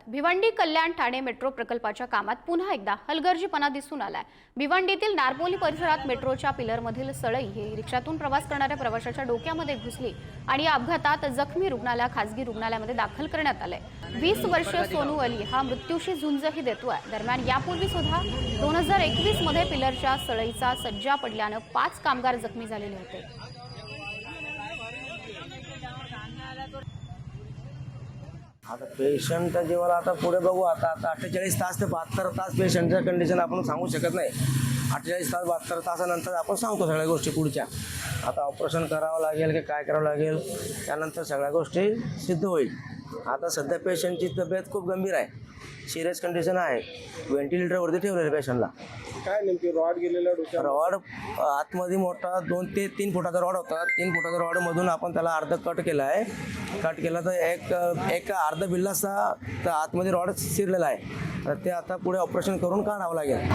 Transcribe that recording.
Bhiwandi Kalyan Thane metro प्रकल्पाच्या कामात पुन्हा एकदा हलगर्जीपणा दिसून आलाय। भिवंडीतील नारपोली परिसरात मेट्रोच्या पिलरमधील सळई ही रिक्षातून प्रवास करणाऱ्या प्रवाशाच्या डोक्यामध्ये घुसली आणि या अपघातात जखमी रुग्णाला खासगी रुग्णालयामध्ये दाखल करण्यात आले। 20 वर्षीय सोनू अली हा मृत्यूशी झुंजही देतोय। दरम्यान यापूर्वी सुद्धा 2021 मध्ये पिलरच्या सळईचा सज्जा पडल्याने 5 कामगार जखमी झालेले होते। आता पेशंट जेव्हा आता पुढे बघू आता 48 तास ते 72 तास पेशंटचं कंडिशन आपण सांगू शकत नाही। 48 तास 72 तासानंतर आपण सांगतो सगळ्या गोष्टी पुढच्या। आता ऑपरेशन करावं लागेल की काय करावं लागेल त्यानंतर सगळ्या गोष्टी सिद्ध होईल। आता सध्या पेशंटची तब्येत खूप गंभीर आहे, सिरियस कंडिशन आहे, व्हेंटिलेटरवरती ठेवलेलं पेशंटला। काय नेमकी रॉड गेलेला डोक्यात? रॉड आतमध्ये मोठा 2 ते 3 फुटाचा रॉड होता। 3 फुटाचा रॉडमधून आपण त्याला अर्ध कट केला आहे। कट केला तर एक अर्ध बिल्लाचा तर आतमध्ये रॉड शिरलेला आहे। तर ते आता पुढे ऑपरेशन करून काढावं लागेल।